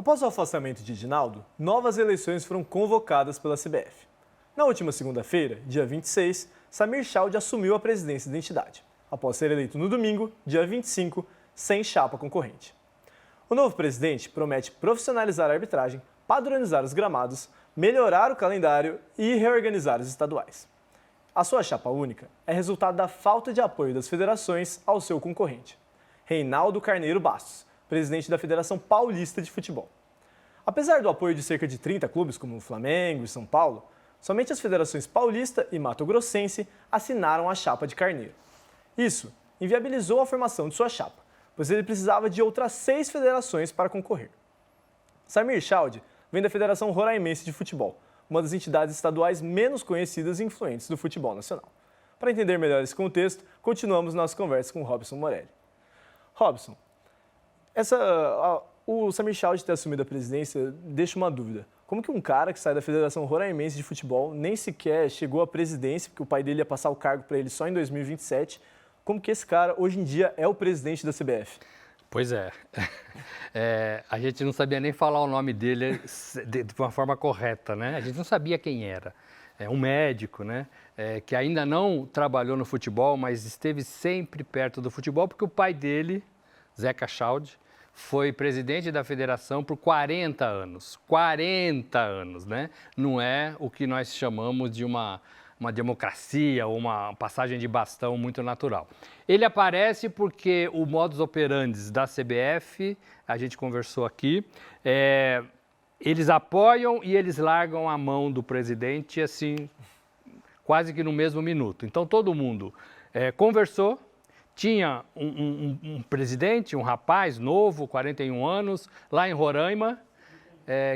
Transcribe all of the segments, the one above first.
Após o afastamento de Edinaldo, novas eleições foram convocadas pela CBF. Na última segunda-feira, dia 26, Samir Chald assumiu a presidência da entidade, após ser eleito no domingo, dia 25, sem chapa concorrente. O novo presidente promete profissionalizar a arbitragem, padronizar os gramados, melhorar o calendário e reorganizar os estaduais. A sua chapa única é resultado da falta de apoio das federações ao seu concorrente, Reinaldo Carneiro Bastos, presidente da Federação Paulista de Futebol. Apesar do apoio de cerca de 30 clubes, como o Flamengo e São Paulo, somente as federações Paulista e Mato Grossense assinaram a chapa de Carneiro. Isso inviabilizou a formação de sua chapa, pois ele precisava de outras 6 federações para concorrer. Samir Chald vem da Federação Roraimense de Futebol, uma das entidades estaduais menos conhecidas e influentes do futebol nacional. Para entender melhor esse contexto, continuamos nossa conversa com Robson Morelli. Robson, o Samir Chald ter assumido a presidência deixa uma dúvida. Como que um cara que sai da Federação Roraimense de Futebol nem sequer chegou à presidência, porque o pai dele ia passar o cargo para ele só em 2027, como que esse cara hoje em dia é o presidente da CBF? Pois é. A gente não sabia nem falar o nome dele de uma forma correta, né? A gente não sabia quem era. É um médico, né? Que ainda não trabalhou no futebol, mas esteve sempre perto do futebol, porque o pai dele, Zeca Chald, foi presidente da federação por 40 anos. 40 anos, né? Não é o que nós chamamos de uma democracia ou uma passagem de bastão muito natural. Ele aparece porque o modus operandi da CBF, a gente conversou aqui, eles apoiam e eles largam a mão do presidente, assim, quase que no mesmo minuto. Então, todo mundo conversou. Tinha um presidente, um rapaz novo, 41 anos, lá em Roraima,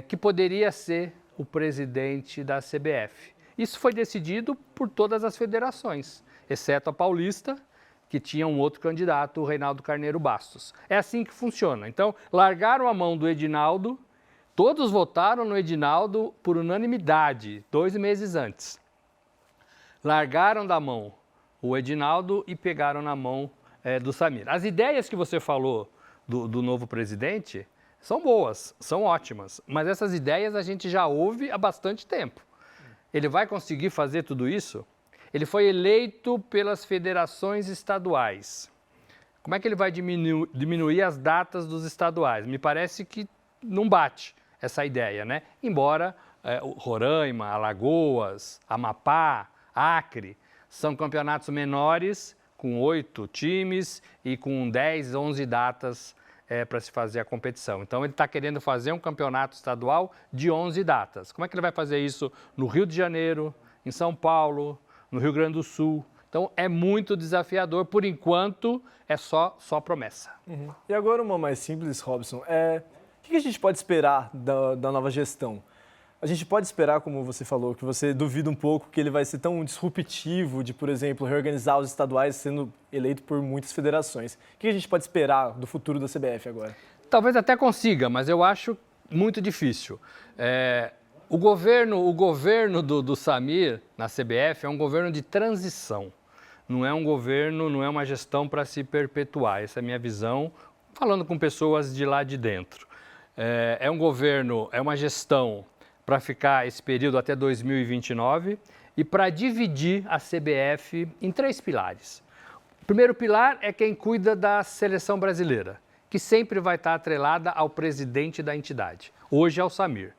que poderia ser o presidente da CBF. Isso foi decidido por todas as federações, exceto a Paulista, que tinha um outro candidato, o Reinaldo Carneiro Bastos. É assim que funciona. Então, largaram a mão do Edinaldo, todos votaram no Edinaldo por unanimidade, 2 meses antes. Largaram da mão o Edinaldo e pegaram na mão do Samir. As ideias que você falou do novo presidente são boas, são ótimas, mas essas ideias a gente já ouve há bastante tempo. Ele vai conseguir fazer tudo isso? Ele foi eleito pelas federações estaduais. Como é que ele vai diminuir as datas dos estaduais? Me parece que não bate essa ideia, né? Embora Roraima, Alagoas, Amapá, Acre, são campeonatos menores, com 8 times e com 10, 11 datas para se fazer a competição. Então, ele está querendo fazer um campeonato estadual de 11 datas. Como é que ele vai fazer isso no Rio de Janeiro, em São Paulo, no Rio Grande do Sul? Então, é muito desafiador. Por enquanto, é só promessa. Uhum. E agora uma mais simples, Robson. O que a gente pode esperar da nova gestão? A gente pode esperar, como você falou, que você duvida um pouco que ele vai ser tão disruptivo de, por exemplo, reorganizar os estaduais sendo eleito por muitas federações. O que a gente pode esperar do futuro da CBF agora? Talvez até consiga, mas eu acho muito difícil. O governo do Samir na CBF é um governo de transição. Não é um governo, não é uma gestão para se perpetuar. Essa é a minha visão, falando com pessoas de lá de dentro. É um governo, é uma gestão para ficar esse período até 2029 e para dividir a CBF em 3 pilares. O primeiro pilar é quem cuida da seleção brasileira, que sempre vai estar atrelada ao presidente da entidade. Hoje é o Samir.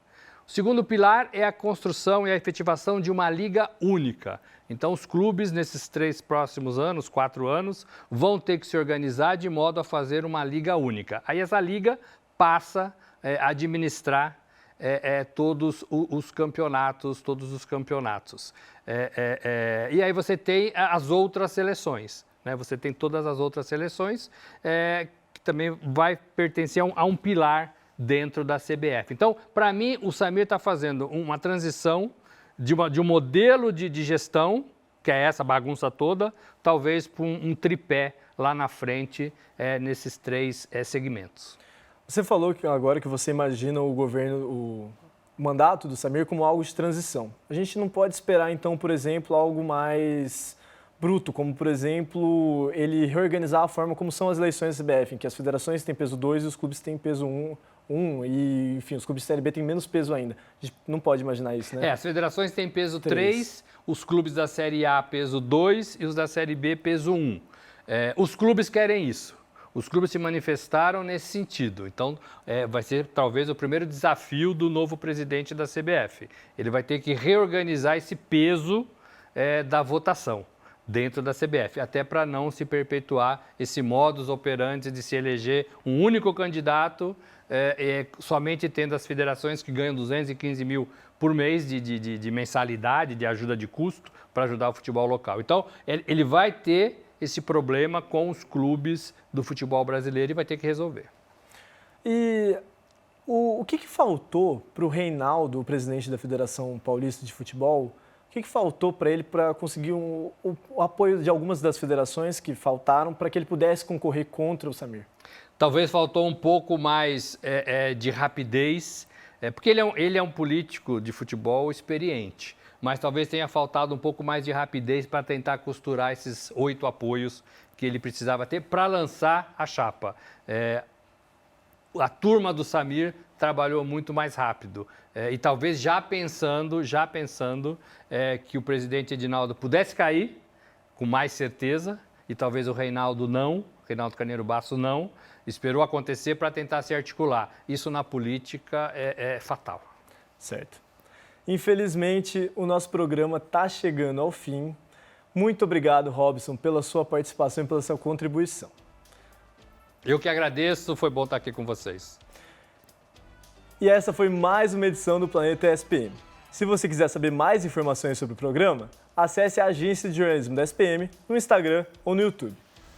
O segundo pilar é a construção e a efetivação de uma liga única. Então, os clubes, nesses 3 próximos anos, 4 anos, vão ter que se organizar de modo a fazer uma liga única. Aí essa liga passa a administrar todos os campeonatos. E aí você tem as outras seleções, né? Você tem todas as outras seleções que também vai pertencer a um pilar dentro da CBF. Então, para mim, o Samir está fazendo uma transição de um modelo de gestão, que é essa bagunça toda, talvez para um tripé lá na frente nesses 3 segmentos. Você falou agora que você imagina o mandato do Samir como algo de transição. A gente não pode esperar, então, por exemplo, algo mais bruto, como, por exemplo, ele reorganizar a forma como são as eleições da CBF, em que as federações têm peso 2 e os clubes têm peso 1 e, enfim, os clubes de Série B têm menos peso ainda. A gente não pode imaginar isso, né? As federações têm peso 3, os clubes da Série A peso 2 e os da Série B peso 1. Os clubes querem isso. Os clubes se manifestaram nesse sentido. Então, vai ser talvez o primeiro desafio do novo presidente da CBF. Ele vai ter que reorganizar esse peso da votação dentro da CBF, até para não se perpetuar esse modus operandi de se eleger um único candidato, somente tendo as federações que ganham 215 mil por mês de mensalidade, de ajuda de custo, para ajudar o futebol local. Então, ele vai ter esse problema com os clubes do futebol brasileiro e vai ter que resolver. E o que faltou para o Reinaldo, o presidente da Federação Paulista de Futebol, o que faltou para ele para conseguir o apoio de algumas das federações que faltaram para que ele pudesse concorrer contra o Samir? Talvez faltou um pouco mais de rapidez, porque ele é um político de futebol experiente, mas talvez tenha faltado um pouco mais de rapidez para tentar costurar esses 8 apoios que ele precisava ter para lançar a chapa. A turma do Samir trabalhou muito mais rápido e talvez já pensando que o presidente Edinaldo pudesse cair com mais certeza e talvez o Reinaldo Carneiro Basso não, esperou acontecer para tentar se articular. Isso na política é fatal. Certo. Infelizmente, o nosso programa está chegando ao fim. Muito obrigado, Robson, pela sua participação e pela sua contribuição. Eu que agradeço, foi bom estar aqui com vocês. E essa foi mais uma edição do Planeta SPM. Se você quiser saber mais informações sobre o programa, acesse a agência de jornalismo da SPM no Instagram ou no YouTube.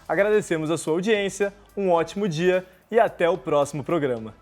Agradecemos a sua audiência, um ótimo dia e até o próximo programa.